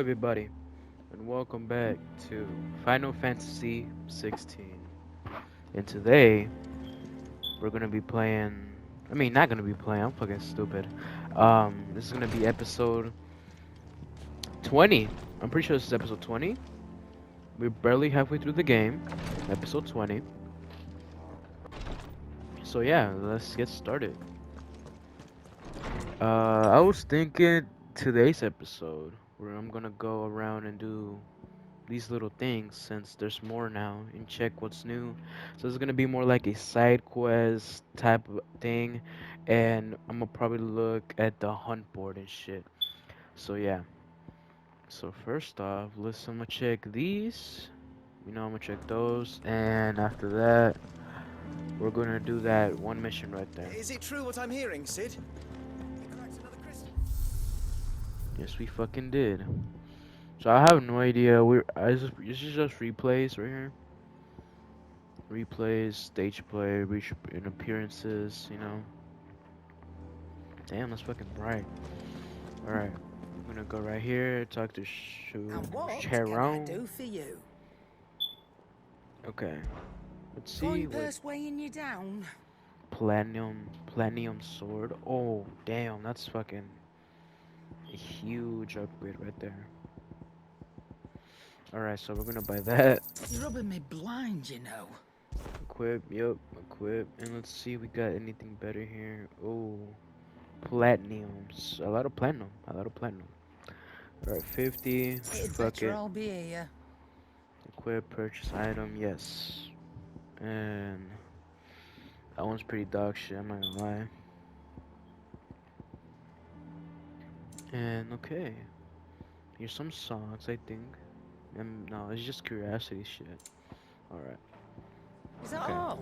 everybody, and welcome back to Final Fantasy 16. And today, we're gonna be playing. Not gonna be playing. I'm fucking stupid. This is gonna be episode 20. I'm pretty sure this is episode 20. We're barely halfway through the game. Episode 20. So yeah, let's get started. I was thinking today's episode where I'm gonna go around and do these little things since there's more now and check what's new. So it's gonna be more like a side quest type of thing, and I'm gonna probably look at the hunt board and shit. So yeah. So first off, I'm gonna check these. I'm gonna check those, and after that, we're gonna do that one mission right there. Is it true what I'm hearing, Sid? You cracked another crystal. Yes, we fucking did. So I have no idea. This is just replays right here. Replays, stage play, reach in appearances. Damn, that's fucking bright. Alright, I'm gonna go right here, talk to And what can I Sharon. do for you? Okay, let's see Coin what purse weighing you down? platinum sword. Oh, damn, that's fucking a huge upgrade right there. Alright, so we're gonna buy that. You're rubbing me blind, you know. Equip, yep, equip. And let's see if we got anything better here. Oh, platinums. A lot of platinum. Alright, 50. It's Fuck better it. I'll be here. Equip, purchase item, yes. And that one's pretty dog shit, I'm not gonna lie. And okay. Here's some songs, I think. And no, it's just curiosity shit. Alright. Is that Okay. all?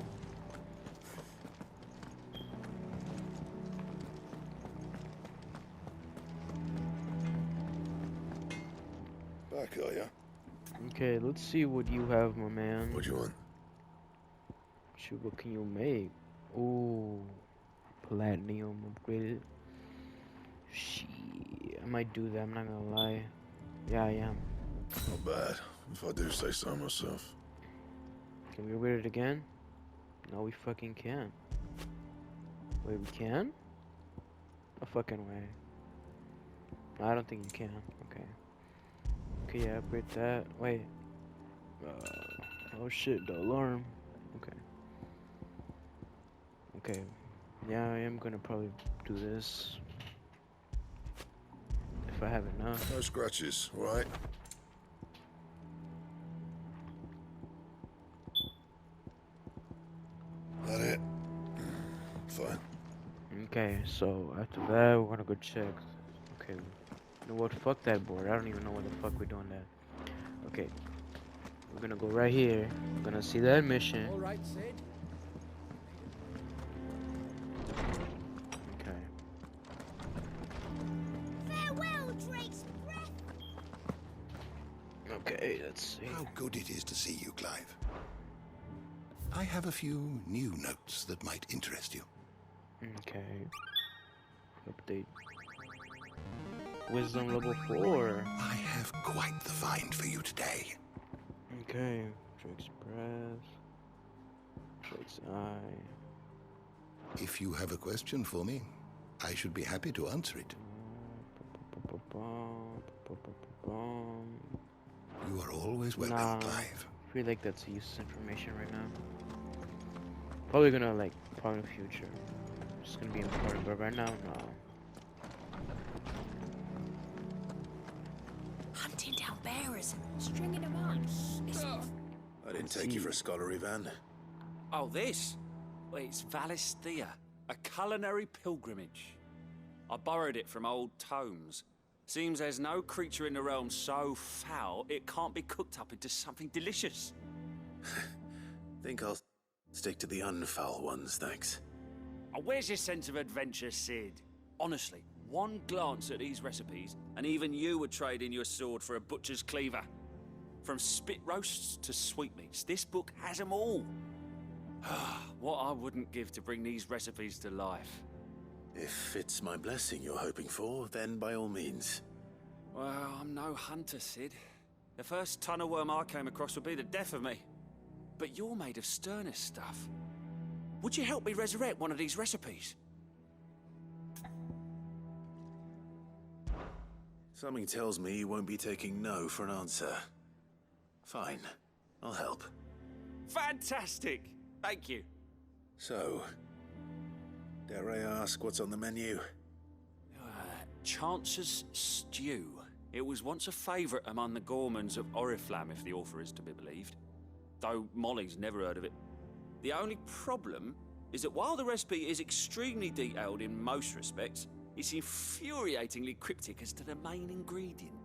Back, are ya? Okay, let's see what you have, my man. What do you want? Shoot, what can you make? Ooh, platinum upgraded. Shit, I might do that. I'm not gonna lie. Yeah, I am. Not bad, if I do say so myself. Can we upgrade it again? No, we fucking can't. Wait, we can? No fucking way. No, I don't think you can. Okay. Okay, yeah, upgrade that. Wait. Oh shit, the alarm. Okay. Okay. Yeah, I am gonna probably do this. If I have enough. No scratches, alright? That it? Fine. Okay, so after that, we're gonna go check. Okay. You know what? Fuck that board. I don't even know what the fuck we're doing there. Okay. We're gonna go right here. We're gonna see that mission. All right, Sid. Okay. Farewell, Drake's breath. Okay, let's see. How good it is to see you, Clive. I have a few new notes that might interest you. Okay. Update. Wisdom level 4. I have quite the find for you today. Okay. Drake's breath. Drake's eye. If you have a question for me, I should be happy to answer it. You are always welcome, Nah. Clive. I feel like that's useless information right now. Probably gonna probably in the future. It's gonna be important, but right now, no. Hunting down bearers, stringing them up. I didn't take you for a scholarly van. Oh, this? Well, it's Valisthea, a culinary pilgrimage. I borrowed it from old tomes. Seems there's no creature in the realm so foul it can't be cooked up into something delicious. Think I'll stick to the unfoul ones, thanks. Oh, where's your sense of adventure, Sid? Honestly, one glance at these recipes, and even you would trade in your sword for a butcher's cleaver. From spit roasts to sweetmeats, this book has them all. What I wouldn't give to bring these recipes to life. If it's my blessing you're hoping for, then by all means. Well, I'm no hunter, Sid. The first tunnel worm I came across would be the death of me. But you're made of sterner stuff. Would you help me resurrect one of these recipes? Something tells me you won't be taking no for an answer. Fine, I'll help. Fantastic! Thank you. So, dare I ask what's on the menu? Chance's Stew. It was once a favourite among the gourmands of Oriflamme, if the author is to be believed. Though Molly's never heard of it. The only problem is that while the recipe is extremely detailed in most respects, it's infuriatingly cryptic as to the main ingredient.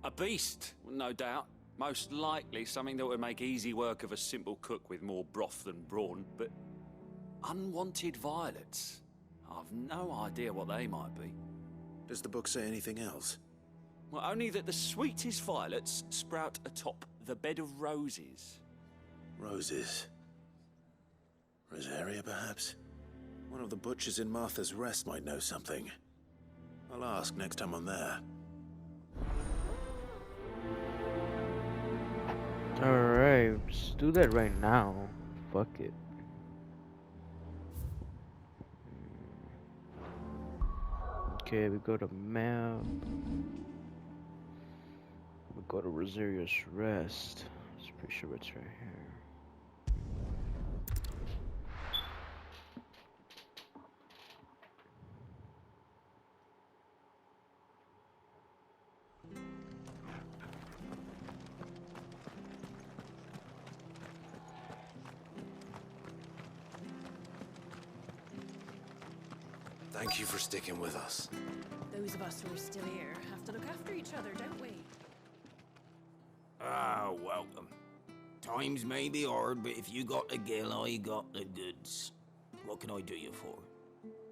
A beast, no doubt. Most likely something that would make easy work of a simple cook with more broth than brawn, but unwanted violets. I've no idea what they might be. Does the book say anything else? Well, only that the sweetest violets sprout atop the bed of roses. Roses. Rosaria, perhaps? One of the butchers in Martha's Rest might know something. I'll ask next time I'm there. Alright, just do that right now. Fuck it. Okay, we go to map. We go to Rosaria's Rest. I'm pretty sure it's right here. Thank you for sticking with us. Those of us who are still here have to look after each other, don't we? Ah, welcome. Times may be hard, but if you got the gill, I got the goods. What can I do you for?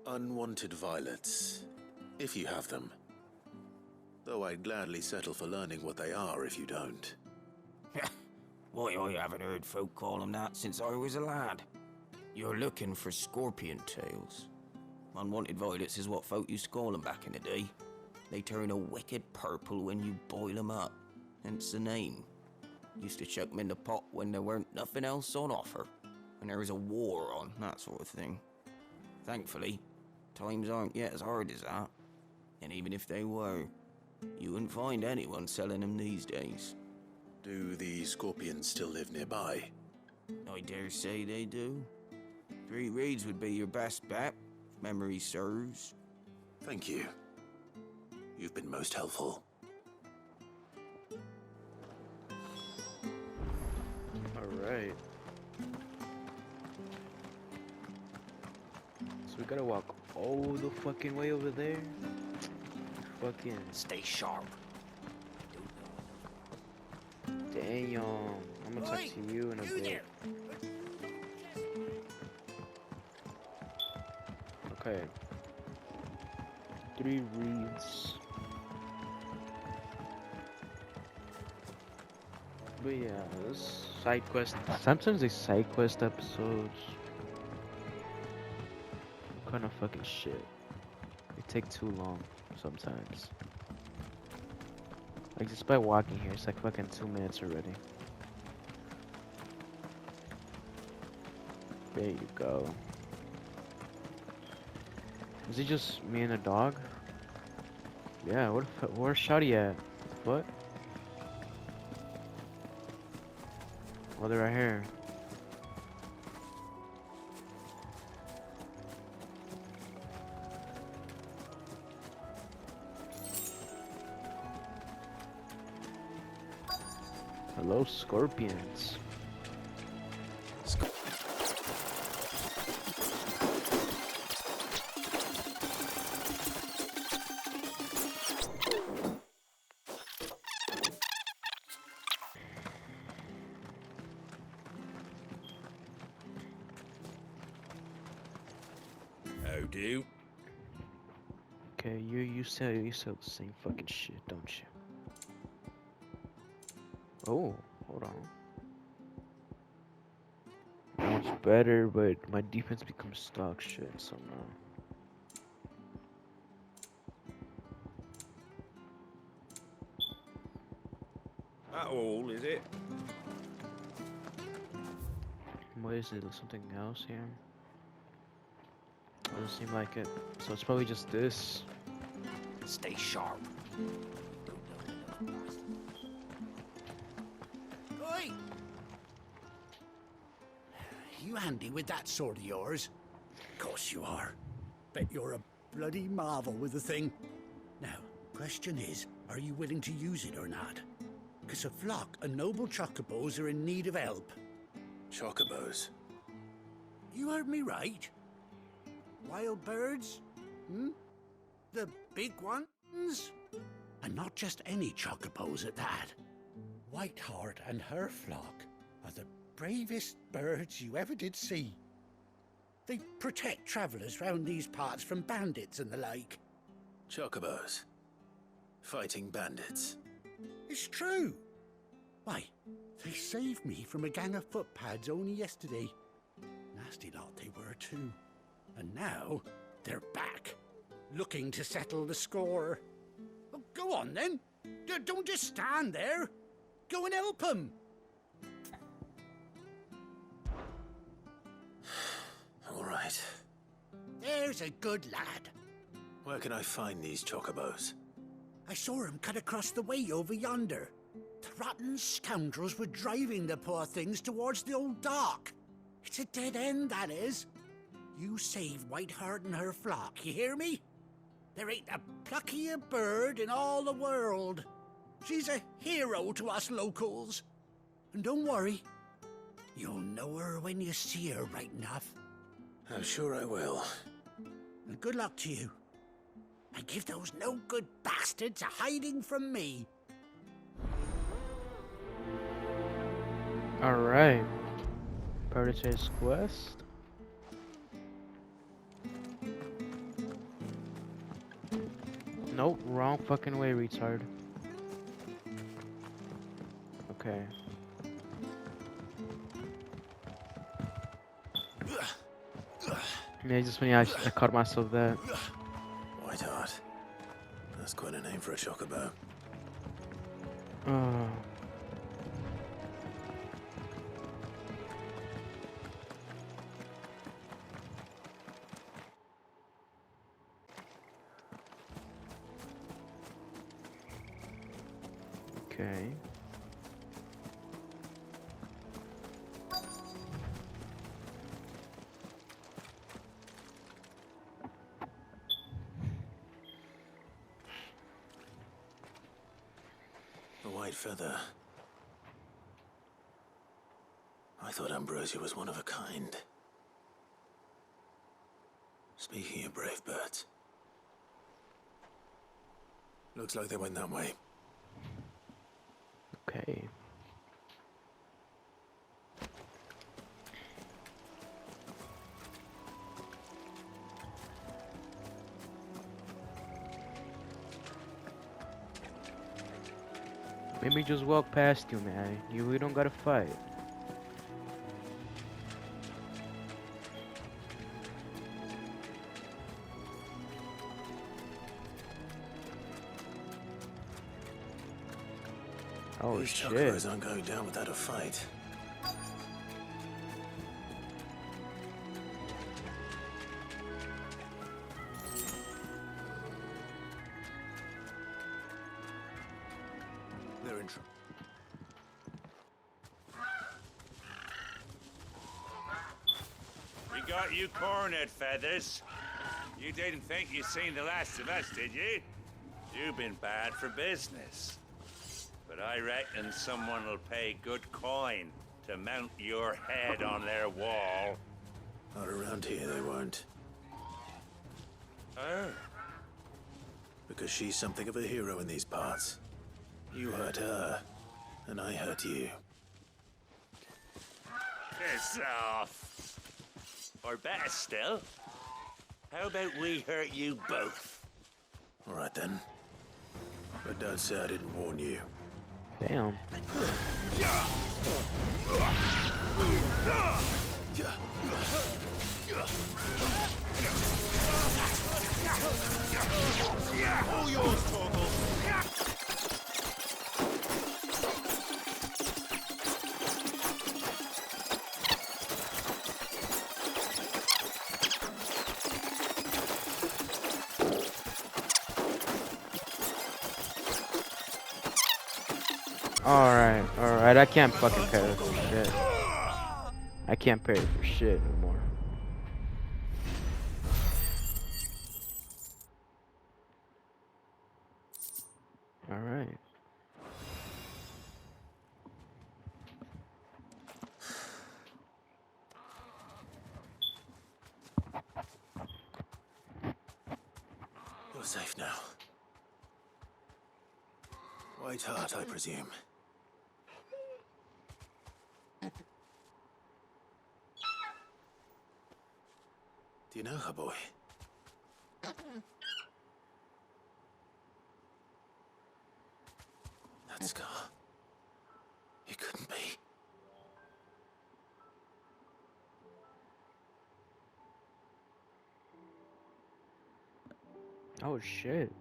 Unwanted violets, if you have them. Though I'd gladly settle for learning what they are if you don't. Why, I haven't heard folk call them that since I was a lad. You're looking for scorpion tails. Unwanted violets is what folk used to call them back in the day. They turn a wicked purple when you boil them up, hence the name. Used to chuck them in the pot when there weren't nothing else on offer, when there was a war on, that sort of thing. Thankfully, times aren't yet as hard as that. And even if they were, you wouldn't find anyone selling them these days. Do the scorpions still live nearby? I dare say they do. 3 Reeds would be your best bet, if memory serves. Thank you. You've been most helpful. Alright. So we gotta walk all the fucking way over there? Fucking Stay sharp. damn. I'm gonna talk to you in a bit. Okay. 3 reads. But yeah, this side quest. Sometimes these side quest episodes are kind of fucking shit. They take too long sometimes. Like just by walking here, it's like fucking 2 minutes already. There you go. Is it just me and a dog? Yeah, where's Shotty at? What? Oh, they're right here. Hello, scorpions. How do? Okay, you said the same fucking shit, don't you? Oh, hold on. That one's better, but my defense becomes stock shit somehow. That all, is it? What is it? Something else here? Doesn't seem like it. So it's probably just this. Stay sharp. Oi! You handy with that sword of yours? Course you are. Bet you're a bloody marvel with the thing. Now, question is, are you willing to use it or not? 'Cause a flock of noble chocobos are in need of help. Chocobos? You heard me right. Wild birds? Hmm? The big ones? And not just any chocobos at that. Whiteheart and her flock are the bravest birds you ever did see. They protect travellers round these parts from bandits and the like. Chocobos? Fighting bandits? It's true. Why, they saved me from a gang of footpads only yesterday. Nasty lot they were too. And now they're back, looking to settle the score. Well, go on then. Don't just stand there. Go and help them. All right. There's a good lad. Where can I find these chocobos? I saw him cut across the way over yonder. The rotten scoundrels were driving the poor things towards the old dock. It's a dead end, that is. You save Whiteheart and her flock, you hear me? There ain't a pluckier bird in all the world. She's a hero to us locals. And don't worry, you'll know her when you see her right enough. I'm sure I will. And good luck to you. And give those no-good bastards a hiding from me. Alright. Prioritize quest. Nope, wrong fucking way, retard. Okay. Yeah, just when I caught myself that. Whiteheart. That's quite a name for a chocobo. Oh. Okay. A white feather. I thought Ambrosia was one of a kind. Speaking of brave birds. Looks like they went that way. Okay. Maybe just walk past you, man. We don't gotta fight. Oh These shit. chocobos aren't going down without a fight. They're in trouble. We got you cornered, Feathers. You didn't think you'd seen the last of us, did you? You've been bad for business. But I reckon someone will pay good coin to mount your head on their wall. Not around here, they won't. Oh? Because she's something of a hero in these parts. You hurt her, and I hurt you. Piss off. Or better still, how about we hurt you both? All right then. But don't say I didn't warn you. Damn. All yours, Torgal. Alright, I can't fucking parry for shit. I can't parry for shit no more. Alright. You're safe now. White Hart, I presume. Do you know her, boy? That scar. It couldn't be. Oh shit.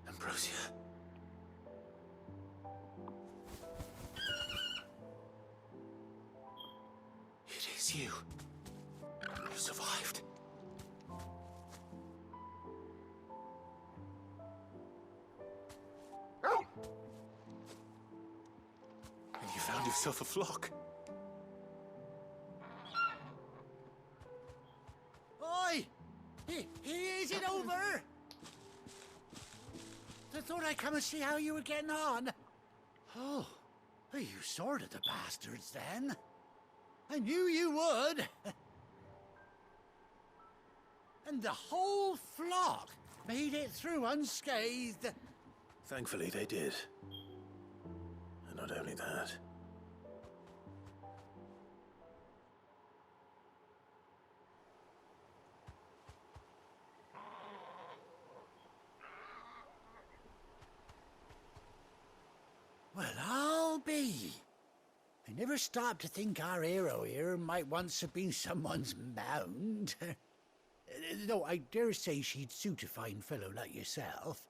Ambrosia. It is you. You survived. And you found yourself a flock. Oi! Is it over? I thought I'd come and see how you were getting on. Oh, you sorted the bastards then. I knew you would. And the whole flock made it through unscathed. Thankfully, they did. And not only that. Well, I'll be. I never stopped to think our hero here might once have been someone's mound. Though I dare say she'd suit a fine fellow like yourself.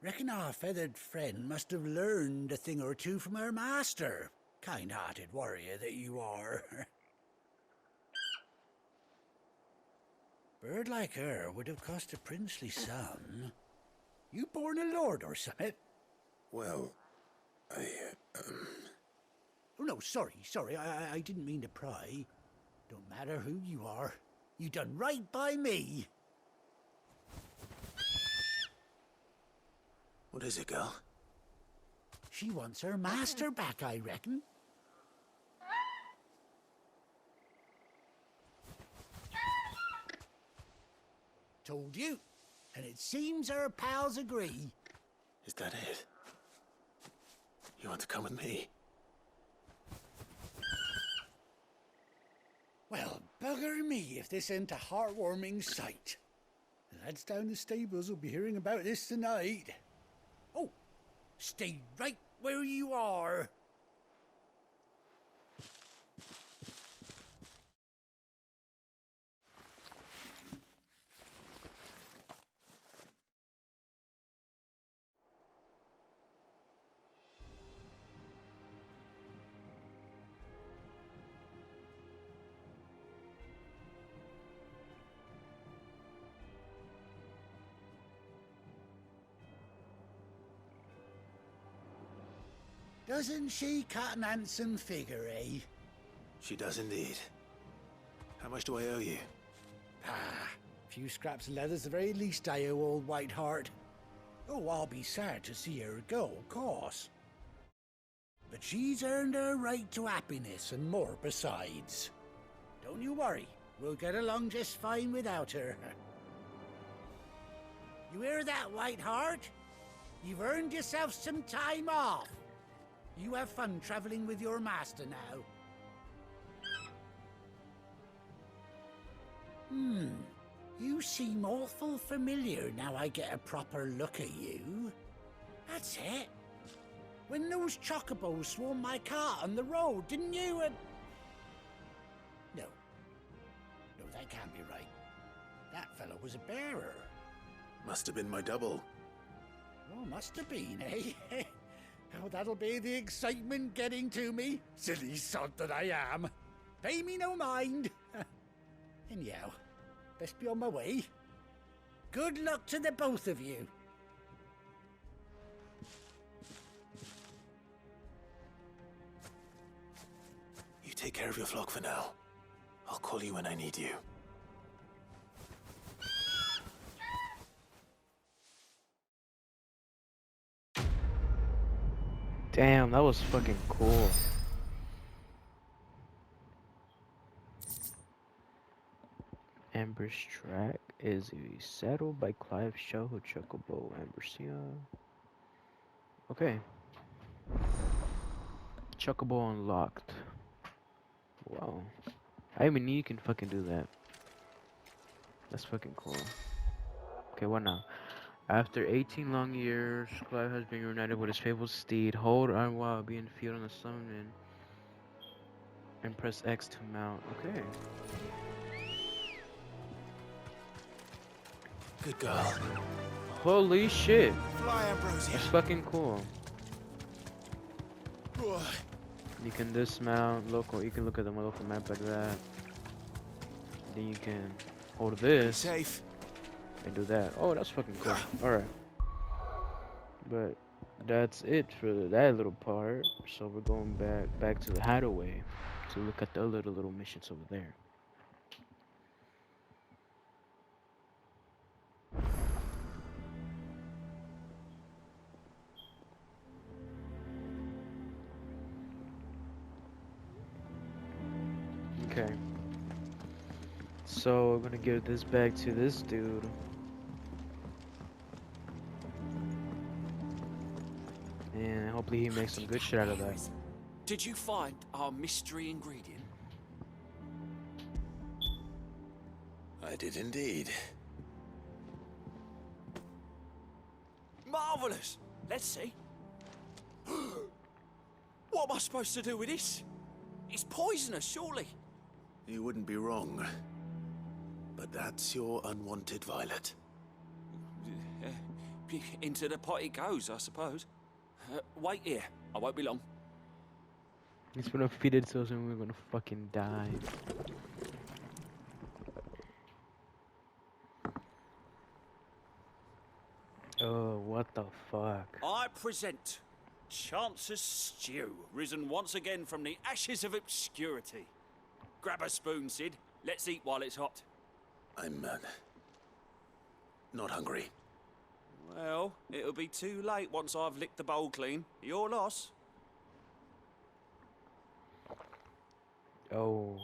Reckon our feathered friend must have learned a thing or two from her master. Kind-hearted warrior that you are. Bird like her would have cost a princely sum. You born a lord or something? Well, Oh, no, sorry. I didn't mean to pry. Don't matter who you are. You done right by me. What is it, girl? She wants her master back, I reckon. Told you. And it seems her pals agree. Is that it? You want to come with me? Well, bugger me if this ain't a heartwarming sight. The lads down the stables will be hearing about this tonight. Oh, stay right where you are. Doesn't she cut an handsome figure, eh? She does indeed. How much do I owe you? Ah, a few scraps of leather's the very least I owe old White Hart. Oh, I'll be sad to see her go, of course. But she's earned her right to happiness and more besides. Don't you worry, we'll get along just fine without her. You hear that, White Hart? You've earned yourself some time off. You have fun traveling with your master now. You seem awful familiar now I get a proper look at you. That's it. When those chocobos swarmed my cart on the road, didn't you? No. No, that can't be right. That fellow was a bearer. Must have been my double. Oh, must have been, eh? Oh, that'll be the excitement getting to me. Silly sod that I am. Pay me no mind. Anyhow, best be on my way. Good luck to the both of you. care of your flock for now. I'll call you when I need you. Damn, that was fucking cool. Amber's track is settled by Clive Shaw, Chocobo, Ambersia. Okay. Chocobo unlocked. Wow. I even knew you can fucking do that. That's fucking cool. Okay, what now? After 18 long years, Clive has been reunited with his fabled steed. Hold on while being field on the summon and press X to mount. Okay. Good girl. Holy shit. Fly, Ambrosia. That's fucking cool. Boy. You can dismount local. You can look at the local map like that. Then you can hold this. Safe. And do that. Oh, that's fucking cool. All right. But that's it for that little part. So we're going back to the hideaway to look at the other little missions over there. Okay. So we're gonna give this back to this dude. And hopefully he makes some good shit out of that. Did you find our mystery ingredient? I did indeed. Marvelous! Let's see. What am I supposed to do with this? It's poisonous, surely. You wouldn't be wrong. But that's your unwanted violet. Into the pot it goes, I suppose. Wait here. I won't be long. He's gonna feed it to us and we're gonna fucking die. Oh, what the fuck? I present Chance's Stew, risen once again from the ashes of obscurity. Grab a spoon, Sid. Let's eat while it's hot. I'm, not hungry. Well, it'll be too late once I've licked the bowl clean. Your loss. Oh.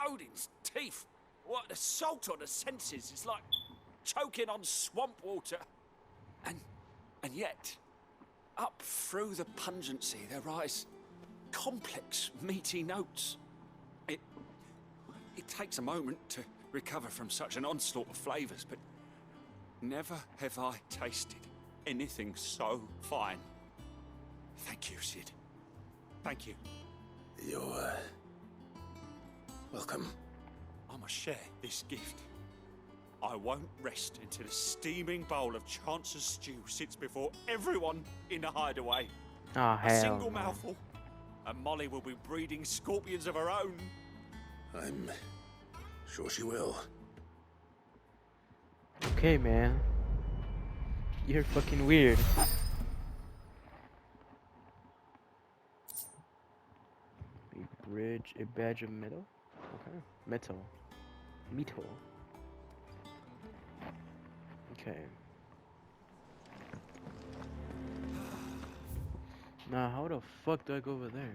Odin's teeth. What, the salt on the senses is like choking on swamp water. And yet, up through the pungency there rise complex, meaty notes. It takes a moment to recover from such an onslaught of flavours, but never have I tasted anything so fine. Thank you, Sid. Thank you. You're, welcome. I must share this gift. I won't rest until a steaming bowl of Chance's stew sits before everyone in the hideaway. Oh, hell A single no. mouthful, and Molly will be breeding scorpions of her own. I'm sure she will. Okay, man. You're fucking weird. A badge of metal? Okay. Metal. Okay. Now, how the fuck do I go over there?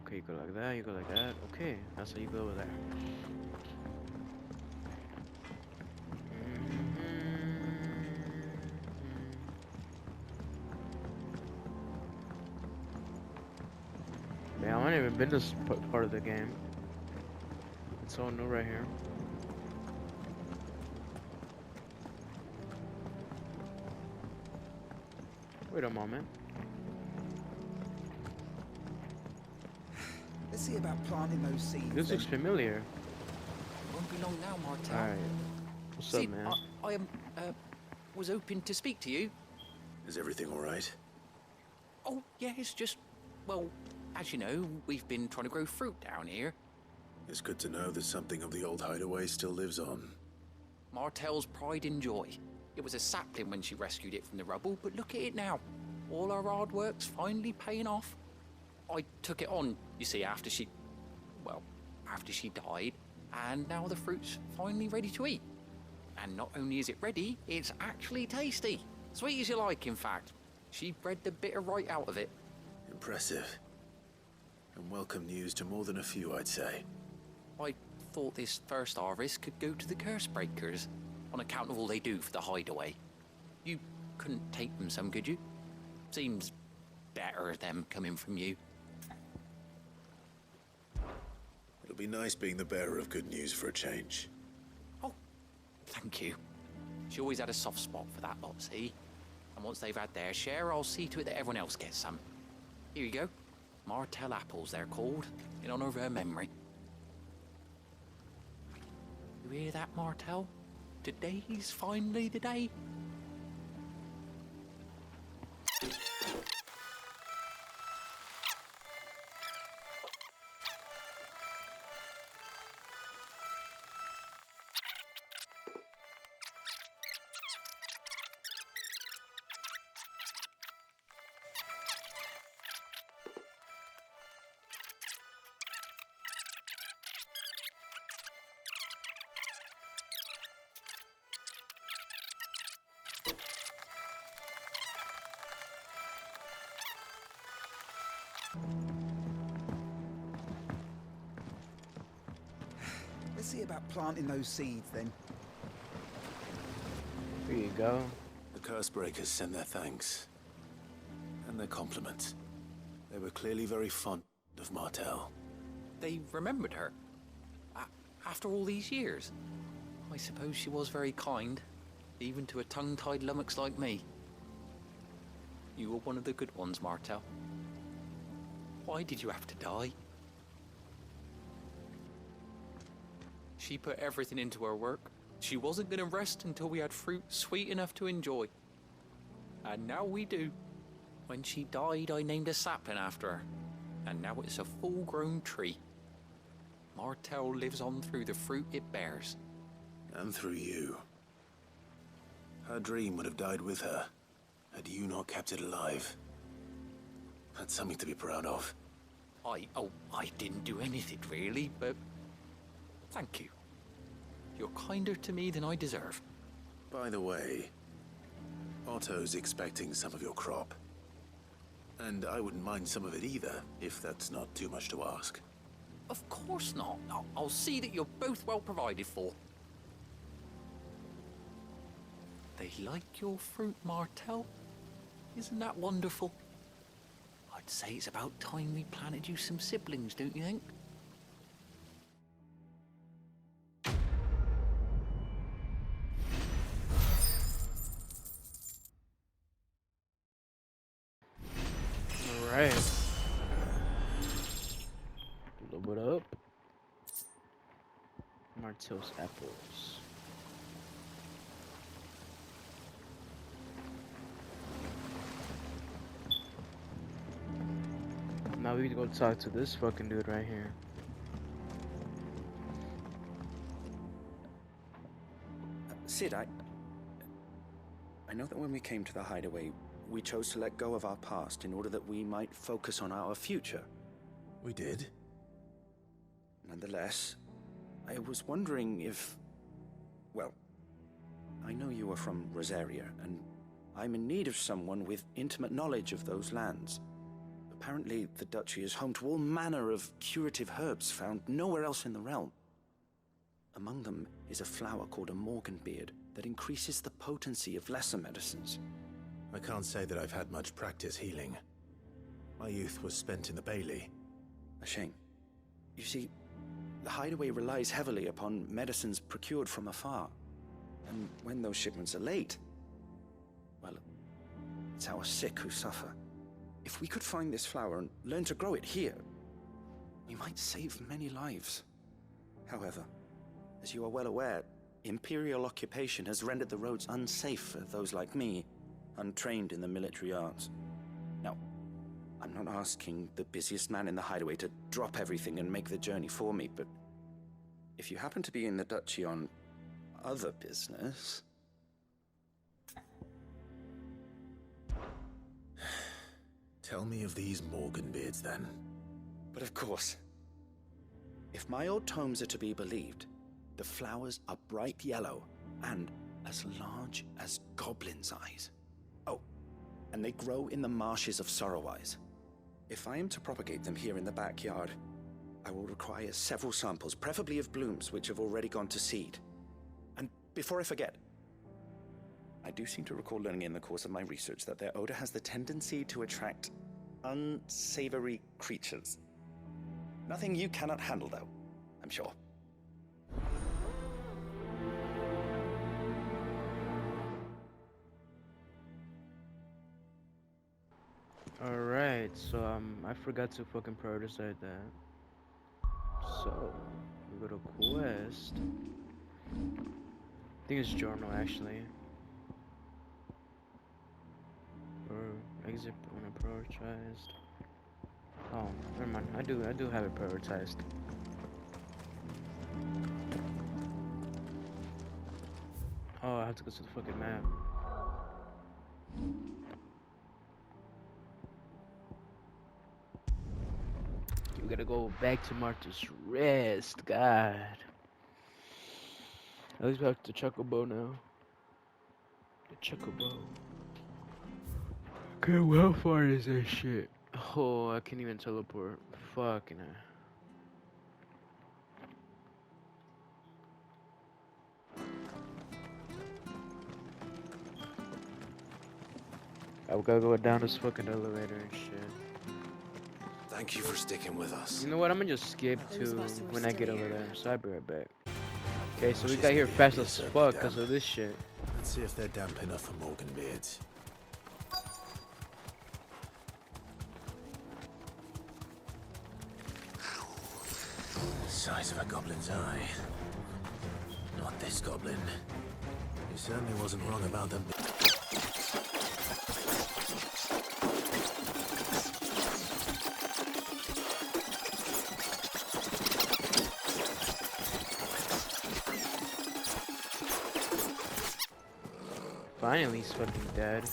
Okay, you go like that, you go like that. Okay, that's how you go over there. Man, I haven't even been this part of the game. It's all new right here. Wait a moment. Let's see about planting those seeds. This looks familiar. Won't be long now, Martel. Alright. What's up, man? I was hoping to speak to you. Is everything all right? Oh, yeah, it's just, well, as you know, we've been trying to grow fruit down here. It's good to know that something of the old hideaway still lives on. Martell's pride and joy. It was a sapling when she rescued it from the rubble, but look at it now. All our hard work's finally paying off. I took it on, you see, after she died, and now the fruit's finally ready to eat. And not only is it ready, it's actually tasty. Sweet as you like, in fact. She bred the bitter right out of it. Impressive. And welcome news to more than a few, I'd say. I thought this first harvest could go to the curse breakers, on account of all they do for the hideaway. You couldn't take them some, could you? Seems better them coming from you. It'll be nice being the bearer of good news for a change. Oh, thank you. She always had a soft spot for that lot, see? And once they've had their share, I'll see to it that everyone else gets some. Here you go. Martell apples, they're called, in honor of her memory. You hear that, Martell? Today's finally the day. Let's see about planting those seeds then. Here you go. The curse breakers send their thanks. And their compliments. They were clearly very fond of Martell. They remembered her. After all these years. I suppose she was very kind, even to a tongue-tied lummox like me. You were one of the good ones, Martell. Why did you have to die? She put everything into her work. She wasn't going to rest until we had fruit sweet enough to enjoy. And now we do. When she died, I named a sapling after her. And now it's a full-grown tree. Martell lives on through the fruit it bears. And through you. Her dream would have died with her, had you not kept it alive. That's something to be proud of. I didn't do anything really, but thank you. You're kinder to me than I deserve. By the way, Otto's expecting some of your crop. And I wouldn't mind some of it either, if that's not too much to ask. Of course not. I'll see that you're both well provided for. They like your fruit, Martell. Isn't that wonderful? I'd say it's about time we planted you some siblings, don't you think? Alright. Blow it up. Martell's apples. Now we need to go talk to this fucking dude right here. Sid, I know that when we came to the hideaway, we chose to let go of our past in order that we might focus on our future. We did? Nonetheless, I was wondering if... Well, I know you are from Rosaria, and I'm in need of someone with intimate knowledge of those lands. Apparently, the duchy is home to all manner of curative herbs found nowhere else in the realm. Among them is a flower called a morganbeard that increases the potency of lesser medicines. I can't say that I've had much practice healing. My youth was spent in the Bailey. A shame. You see, the hideaway relies heavily upon medicines procured from afar. And when those shipments are late, well, it's our sick who suffer. If we could find this flower and learn to grow it here, we might save many lives. However, as you are well aware, Imperial occupation has rendered the roads unsafe for those like me, untrained in the military arts. Now, I'm not asking the busiest man in the hideaway to drop everything and make the journey for me, but if you happen to be in the duchy on, other business. Tell me of these Morgan beards, then. But of course, if my old tomes are to be believed, the flowers are bright yellow and as large as goblins' eyes. Oh, and they grow in the marshes of Sorrowwise. If I am to propagate them here in the backyard, I will require several samples, preferably of blooms which have already gone to seed. And before I forget, I do seem to recall learning in the course of my research that their odor has the tendency to attract unsavory creatures. Nothing you cannot handle, though, I'm sure. Alright, so I forgot to fucking prioritize that. So, we go to quest. I think it's journal actually. Or exit when prioritized. Oh, never mind. I do have it prioritized. Oh, I have to go to the fucking map. We gotta go back to Martha's Rest, God. At least we have the Chocobo now. The Chocobo. Okay, well, how far is that shit? Oh, I can't even teleport. Fucking hell. I gotta go down this fucking elevator and shit. Thank you for sticking with us. You know what? I'm gonna just skip to when I get over there. So I'll be right back. Okay, so we got here fast as fuck because of this shit. Let's see if they're damp enough for Morgan beards. Size of a goblin's eye. Not this goblin. He certainly wasn't wrong about them. Finally, he's fucking dead.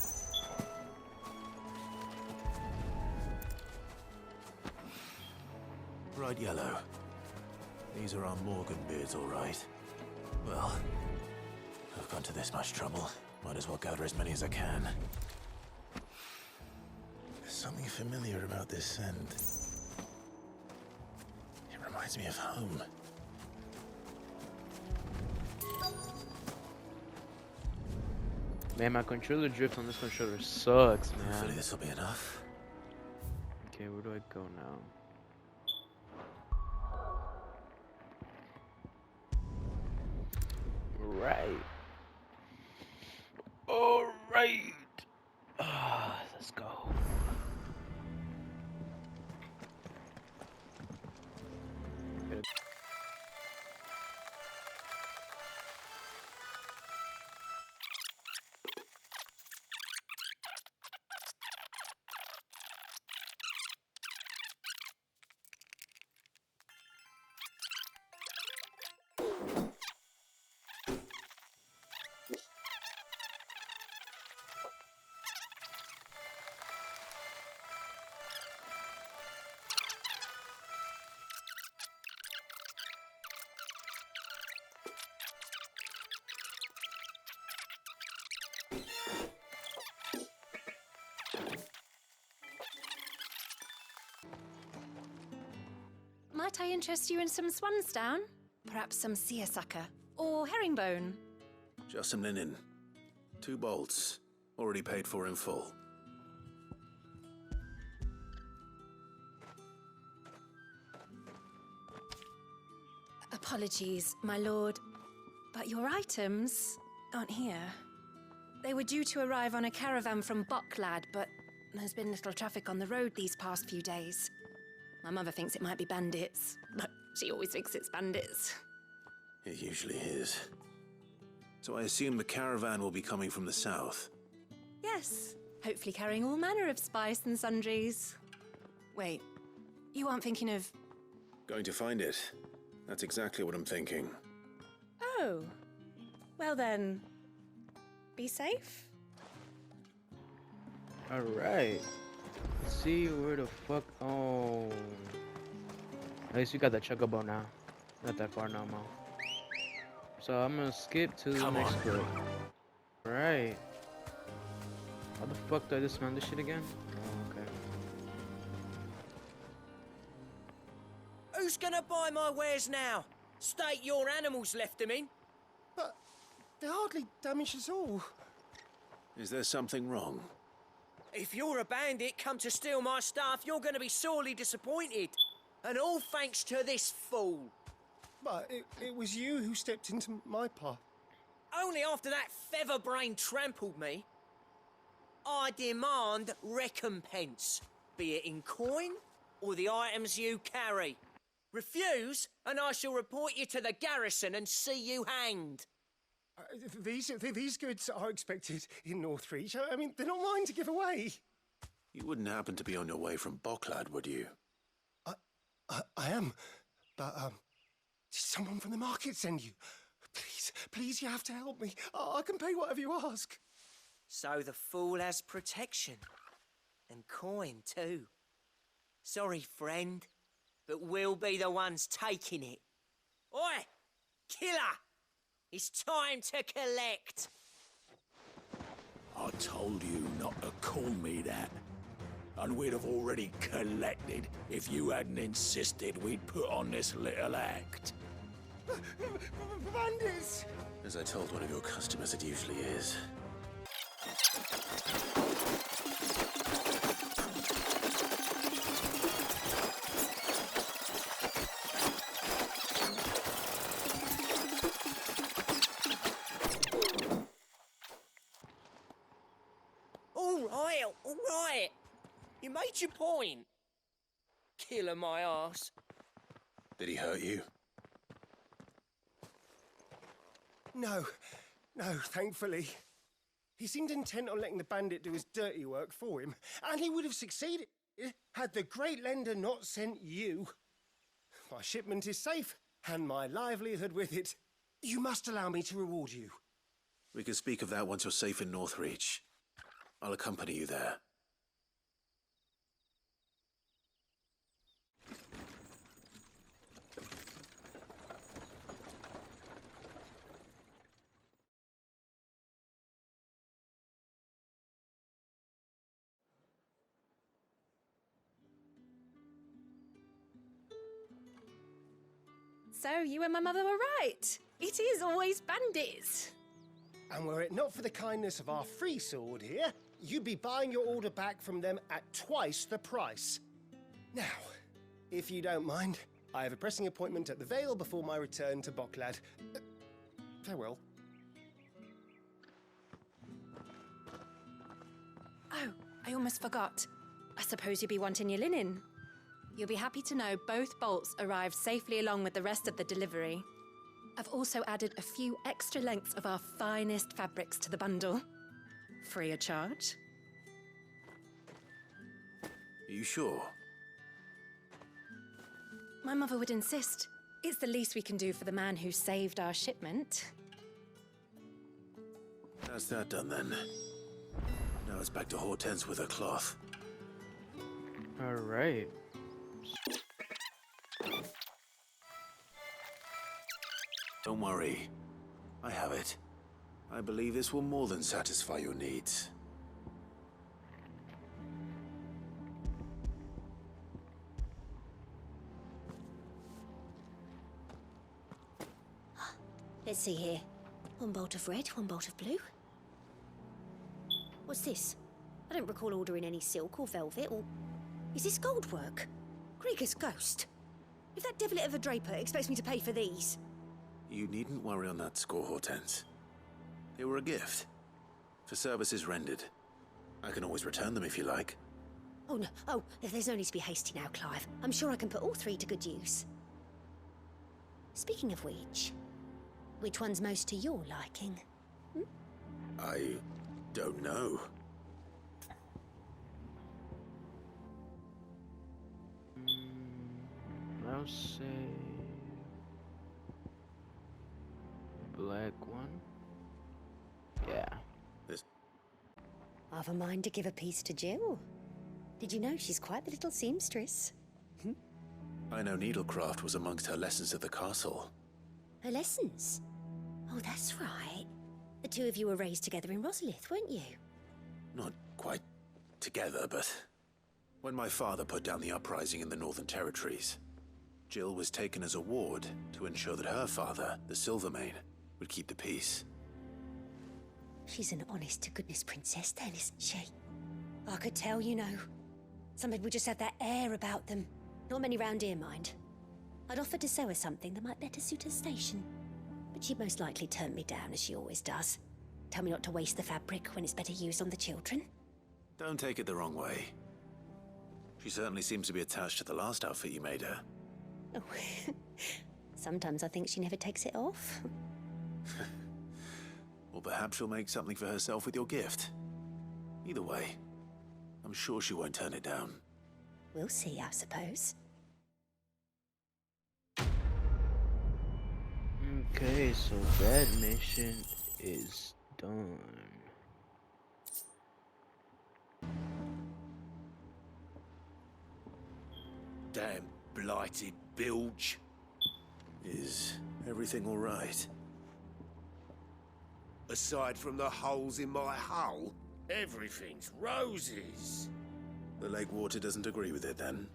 Bright yellow. These are our Morgan beards, all right. Well, I've gone to this much trouble. Might as well gather as many as I can. There's something familiar about this scent. It reminds me of home. Man, my controller drift on this controller sucks, man. Hopefully this will be enough. Okay, where do I go now? Right. Alright. Let's go. Might I interest you in some swansdown? Perhaps some seersucker or herringbone? Just some linen. 2 bolts. Already paid for in full. Apologies, my lord, but your items aren't here. They were due to arrive on a caravan from Bucklad, but there's been little traffic on the road these past few days. My mother thinks it might be bandits, but she always thinks it's bandits. It usually is. So I assume the caravan will be coming from the south. Yes, hopefully carrying all manner of spice and sundries. Wait, you aren't thinking of... Going to find it. That's exactly what I'm thinking. Oh, Well then, be safe. Alright. Let's see where the fuck. Oh. At least you got the chocobo now. Not that far no more. So I'm gonna skip to the next clip. Alright. How the fuck do I dismount this shit again? Oh, okay. Who's gonna buy my wares now? State your animals left them in. But they hardly damaged us all. Is there something wrong? If you're a bandit come to steal my stuff, you're gonna be sorely disappointed. And all thanks to this fool. But it was you who stepped into my path. Only after that feather-brain trampled me. I demand recompense, be it in coin or the items you carry. Refuse, and I shall report you to the garrison and see you hanged. These goods are expected in Northreach. I mean, they're not mine to give away. You wouldn't happen to be on your way from Bocklad, would you? I am, but did someone from the market send you? Please, you have to help me. I can pay whatever you ask. So the fool has protection. And coin, too. Sorry, friend, but we'll be the ones taking it. Oi! Killer! It's time to collect! I told you not to call me that. And we'd have already collected if you hadn't insisted we'd put on this little act. Bandits! As I told one of your customers, it usually is. All right. You made your point. Killer my ass. Did he hurt you? No, thankfully. He seemed intent on letting the bandit do his dirty work for him, and he would have succeeded had the great lender not sent you. My shipment is safe, and my livelihood with it. You must allow me to reward you. We can speak of that once you're safe in Northreach. I'll accompany you there. So you and my mother were right. It is always bandits. And were it not for the kindness of our free sword here, you'd be buying your order back from them at twice the price. Now, if you don't mind, I have a pressing appointment at the Vale before my return to Bocklad. Farewell. Oh, I almost forgot. I suppose you'll be wanting your linen. You'll be happy to know both bolts arrived safely along with the rest of the delivery. I've also added a few extra lengths of our finest fabrics to the bundle. Free of charge. Are you sure? My mother would insist. It's the least we can do for the man who saved our shipment. That's that done then. Now it's back to Hortense with her cloth. Alright. Don't worry. I have it. I believe this will more than satisfy your needs. Let's see here. One bolt of red, one bolt of blue. What's this? I don't recall ordering any silk or velvet, or... Is this gold work? Krieger's ghost. If that devilet of a draper expects me to pay for these... You needn't worry on that score, Hortense. They were a gift. For services rendered. I can always return them if you like. Oh, no. Oh, there's no need to be hasty now, Clive. I'm sure I can put all three to good use. Speaking of which one's most to your liking? I don't know. I'll say black one. I've a mind to give a piece to Jill. Did you know she's quite the little seamstress? I know needlecraft was amongst her lessons at the castle. Her lessons? Oh, that's right. The two of you were raised together in Rosalith, weren't you? Not quite together, but when my father put down the uprising in the Northern Territories, Jill was taken as a ward to ensure that her father, the Silvermane, would keep the peace. She's an honest-to-goodness princess then, isn't she? I could tell, you know. Some people just have that air about them. Not many round here, mind. I'd offered to sew her something that might better suit her station. But she'd most likely turn me down, as she always does. Tell me not to waste the fabric when it's better used on the children. Don't take it the wrong way. She certainly seems to be attached to the last outfit you made her. Oh, sometimes I think she never takes it off. Or perhaps she'll make something for herself with your gift. Either way, I'm sure she won't turn it down. We'll see, I suppose. Okay, so that mission is done. Damn blighted bilge. Is everything all right? Aside from the holes in my hull, everything's roses. The lake water doesn't agree with it, then?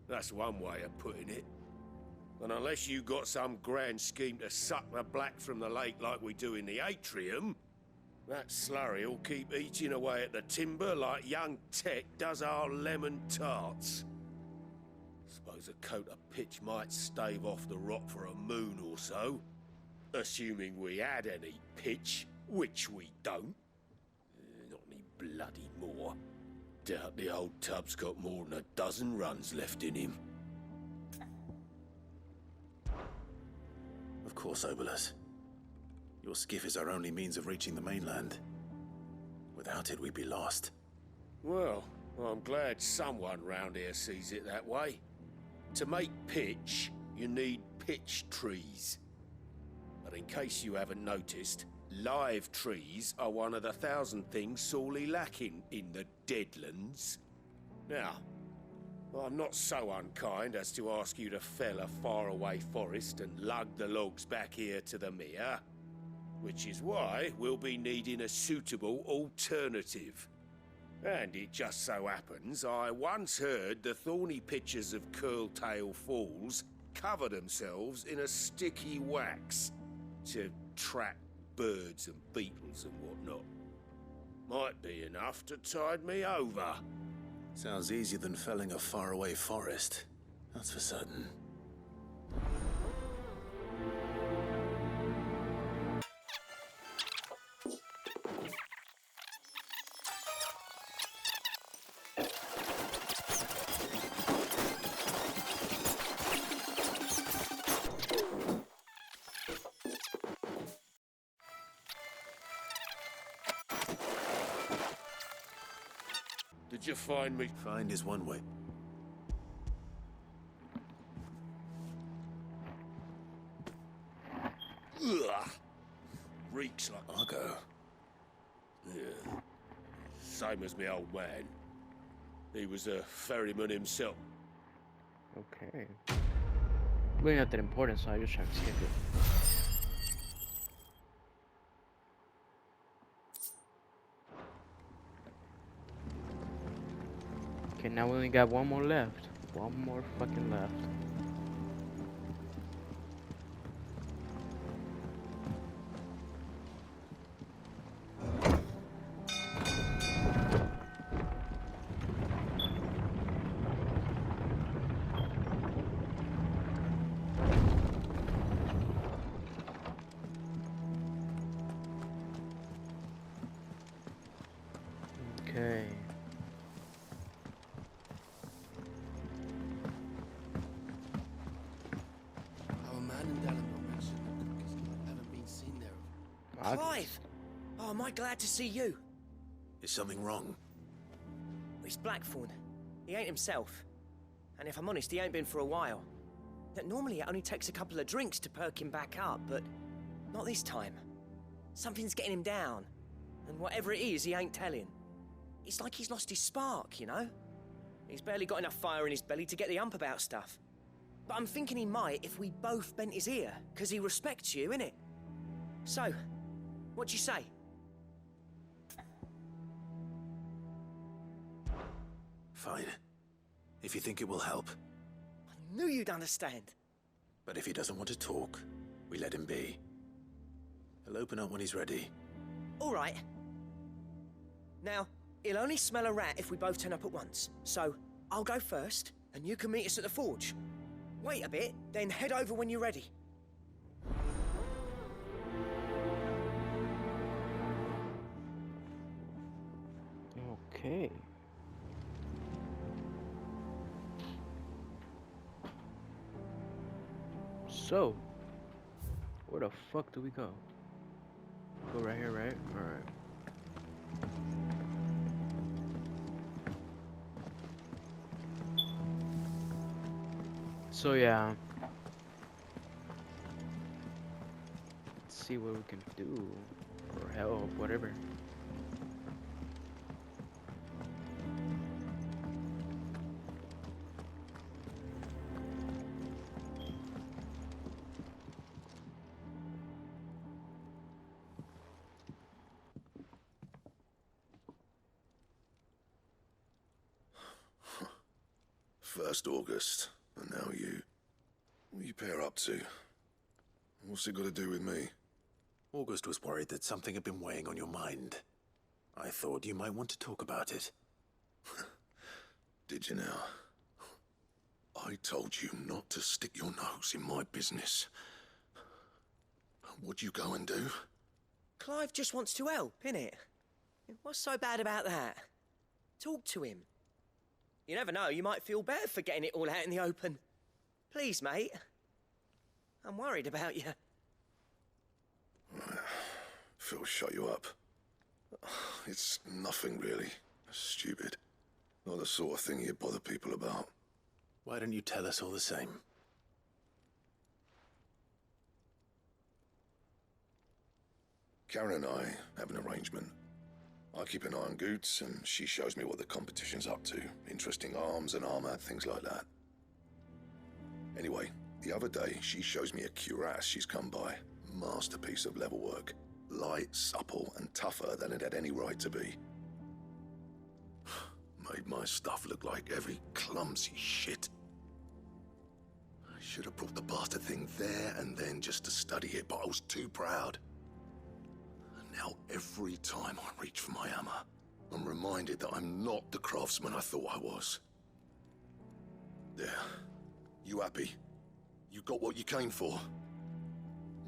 That's one way of putting it. And unless you got some grand scheme to suck the black from the lake like we do in the atrium, that slurry'll keep eating away at the timber like young Tech does our lemon tarts. Suppose a coat of pitch might stave off the rot for a moon or so. Assuming we had any pitch, which we don't. Not any bloody more. Doubt the old tub's got more than a dozen runs left in him. Of course, Obolus. Your skiff is our only means of reaching the mainland. Without it, we'd be lost. Well, I'm glad someone round here sees it that way. To make pitch, you need pitch trees. But in case you haven't noticed, live trees are one of the 1,000 things sorely lacking in the Deadlands. Now, I'm not so unkind as to ask you to fell a faraway forest and lug the logs back here to the mere, which is why we'll be needing a suitable alternative. And it just so happens I once heard the thorny pitchers of Curltail Falls cover themselves in a sticky wax to trap birds and beetles and whatnot. Might be enough to tide me over. Sounds easier than felling a faraway forest. That's for certain. Did you find me? Find is one way. Ugh. Reeks like Argo. Yeah. Same as me old man. He was a ferryman himself. Okay. Really not that important, so I just try to skip it. Okay, now we only got one more left. One more fucking left. Okay. Our man in Dalrymple mentioned that the Cookers haven't been seen there. I- Clive! Oh, am I glad to see you? Is something wrong? It's Blackthorn. He ain't himself. And if I'm honest, he ain't been for a while. That normally it only takes a couple of drinks to perk him back up, but not this time. Something's getting him down. And whatever it is, he ain't telling. It's like he's lost his spark, you know? He's barely got enough fire in his belly to get the ump about stuff. But I'm thinking he might if we both bent his ear, because he respects you, innit? So, what do you say? Fine. If you think it will help. I knew you'd understand. But if he doesn't want to talk, we let him be. He'll open up when he's ready. All right. Now, he'll only smell a rat if we both turn up at once. So, I'll go first, and you can meet us at the forge. Wait a bit, then head over when you're ready. Okay. So, where the fuck do we go? Go right here, right? Alright. So yeah. Let's see what we can do. Or help, whatever. First August, and now you. What are you pair up to? What's it got to do with me? August was worried that something had been weighing on your mind. I thought you might want to talk about it. Did you now? I told you not to stick your nose in my business. What'd you go and do? Clive just wants to help, innit? What's so bad about that? Talk to him. You never know, you might feel better for getting it all out in the open. Please, mate. I'm worried about you. Phil shut you up. It's nothing really. Stupid. Not the sort of thing you bother people about. Why don't you tell us all the same? Karen and I have an arrangement. I keep an eye on Goots, and she shows me what the competition's up to. Interesting arms and armor, things like that. Anyway, the other day, she shows me a cuirass she's come by. Masterpiece of level work. Light, supple, and tougher than it had any right to be. Made my stuff look like every clumsy shit. I should have brought the bastard thing there and then just to study it, but I was too proud. Now, every time I reach for my hammer, I'm reminded that I'm not the craftsman I thought I was. There. You happy? You got what you came for?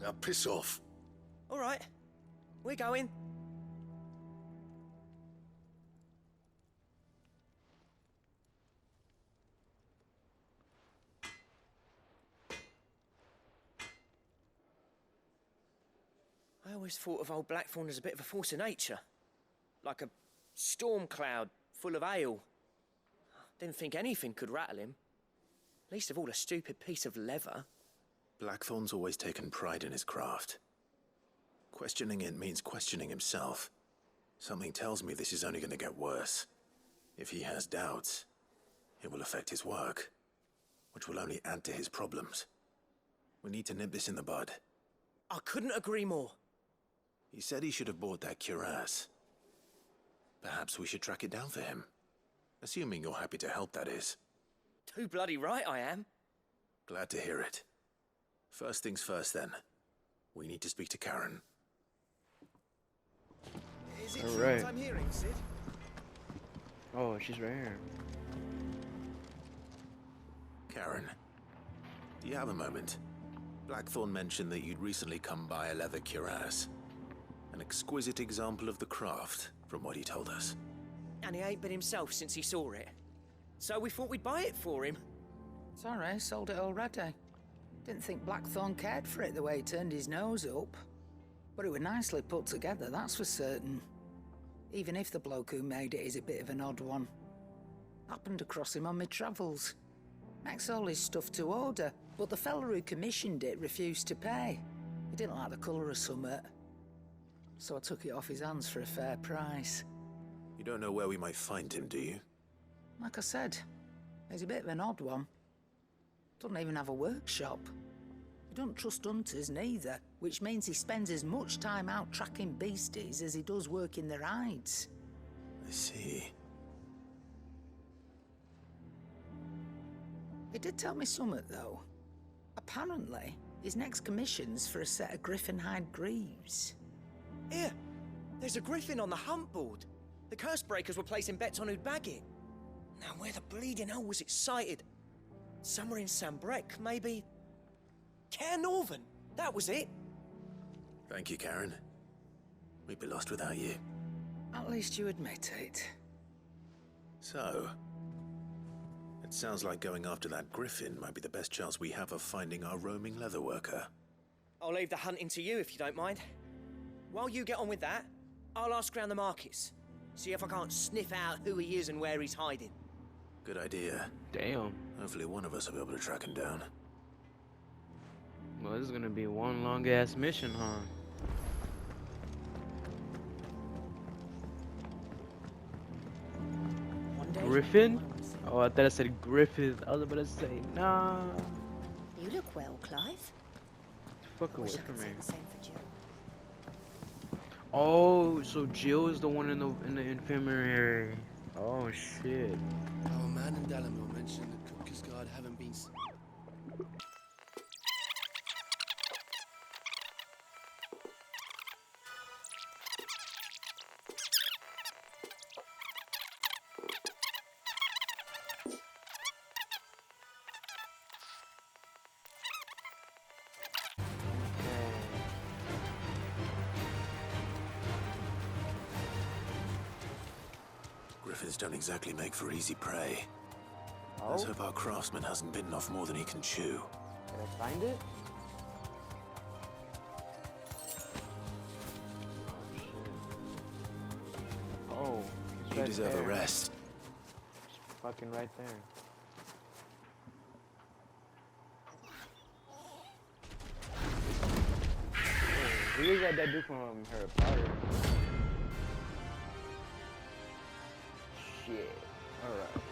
Now piss off. All right. We're going. I always thought of old Blackthorn as a bit of a force of nature. Like a storm cloud full of ale. Didn't think anything could rattle him. Least of all a stupid piece of leather. Blackthorn's always taken pride in his craft. Questioning it means questioning himself. Something tells me this is only going to get worse. If he has doubts, it will affect his work, which will only add to his problems. We need to nip this in the bud. I couldn't agree more. He said he should have bought that cuirass. Perhaps we should track it down for him. Assuming you're happy to help, that is. Too bloody right I am. Glad to hear it. First things first, then. We need to speak to Karen. Is it All true right. what I'm hearing, Sid? Oh, she's right here. Karen, do you have a moment? Blackthorn mentioned that you'd recently come by a leather cuirass. An exquisite example of the craft, from what he told us. And he ain't been himself since he saw it. So we thought we'd buy it for him. Sorry, sold it already. Didn't think Blackthorn cared for it the way he turned his nose up. But it was nicely put together, that's for certain. Even if the bloke who made it is a bit of an odd one. Happened across him on my travels. Makes all his stuff to order, but the fella who commissioned it refused to pay. He didn't like the colour of summit. So I took it off his hands for a fair price. You don't know where we might find him, do you? Like I said, he's a bit of an odd one. Doesn't even have a workshop. He don't trust hunters neither, which means he spends as much time out tracking beasties as he does working their hides. I see. He did tell me something, though. Apparently, his next commission's for a set of griffin hide greaves. Here, there's a griffin on the hunt board. The curse breakers were placing bets on who'd bag it. Now, where the bleeding hell was it sighted? Somewhere in Sambrec, maybe? Care Northern, that was it. Thank you, Karen. We'd be lost without you. At least you admit it. So, it sounds like going after that griffin might be the best chance we have of finding our roaming leatherworker. I'll leave the hunting to you if you don't mind. While you get on with that, I'll ask around the markets. See if I can't sniff out who he is and where he's hiding. Good idea. Damn. Hopefully one of us will be able to track him down. Well, this is gonna be one long ass mission, huh? Griffin? Oh, I thought I said Griffith. I was about to say, nah. You look well, Clive. Fuck away Wish I from could me. say the same for Jill. Oh, so Jill is the one in the infirmary. Oh shit. Our man in Dalamore mentioned that Cooker's Guard haven't been. Griffins don't exactly make for easy prey. Oh? Let's hope our craftsman hasn't bitten off more than he can chew. Can I find it? Oh, it's You right deserve there. a rest. It's fucking right there. Who is that dude from Harry Potter? Shit. Alright.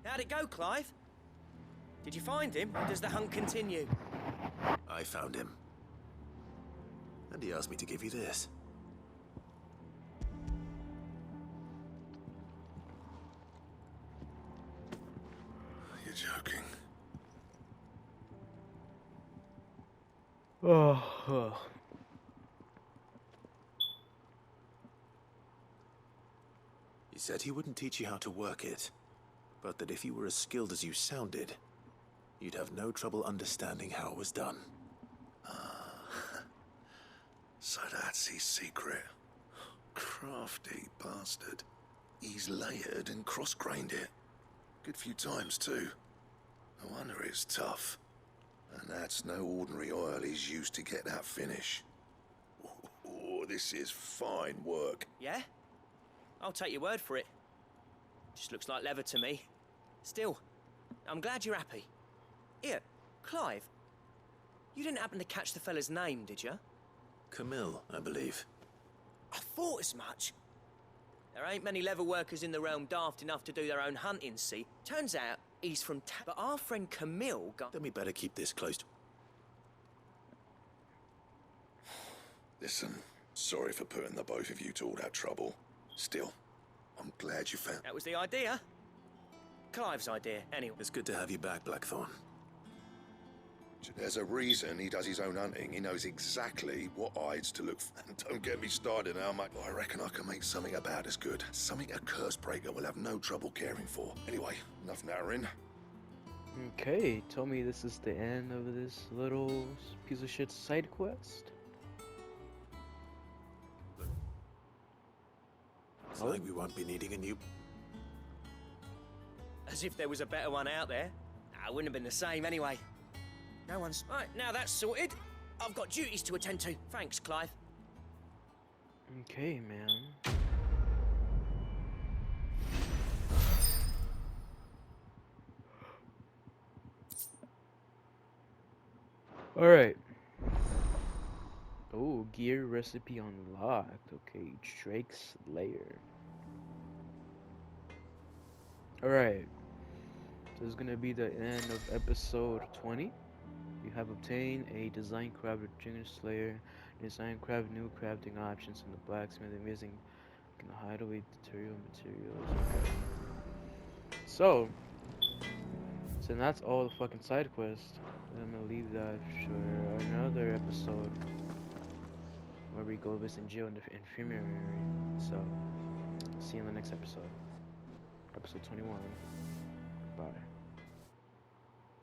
How'd it go, Clive? Did you find him, or does the hunt continue? I found him. And he asked me to give you this. You're joking. Oh. He said he wouldn't teach you how to work it, but that if you were as skilled as you sounded, you'd have no trouble understanding how it was done. So that's his secret. Crafty bastard. He's layered and cross-grained it. Good few times, too. No wonder it's tough. And that's no ordinary oil he's used to get that finish. Oh, this is fine work. Yeah? I'll take your word for it. Just looks like leather to me. Still, I'm glad you're happy. Here, Clive, you didn't happen to catch the fella's name, did you? Camille, I believe. I thought as much. There ain't many leather workers in the realm daft enough to do their own hunting, see? Turns out he's from but our friend Camille got... Then we better keep this close to... Listen, sorry for putting the both of you to all that trouble. Still, I'm glad you found... That was the idea. Clive's idea, anyway. It's good to have you back, Blackthorn. There's a reason he does his own hunting. He knows exactly what hides to look for. And don't get me started how much. I reckon I can make something about as good. Something a curse breaker will have no trouble caring for. Anyway, enough nattering. Okay, tell me this is the end of this little piece of shit side quest. It's like we won't be needing a new... As if there was a better one out there. Nah, it wouldn't have been the same anyway. No one's... Right, now that's sorted. I've got duties to attend to. Thanks, Clive. Okay, man. Alright. Oh, gear recipe unlocked. Okay, Drake's Lair. Alright. So this is gonna be the end of episode 20. You have obtained a design crafted Junior Slayer. Design craft new crafting options in the blacksmithing using hideaway materials. Okay. So that's all the fucking side quests. I'm gonna leave that for another episode where we go visit Jill in the infirmary. So see you in the next episode. Episode 21. Bye.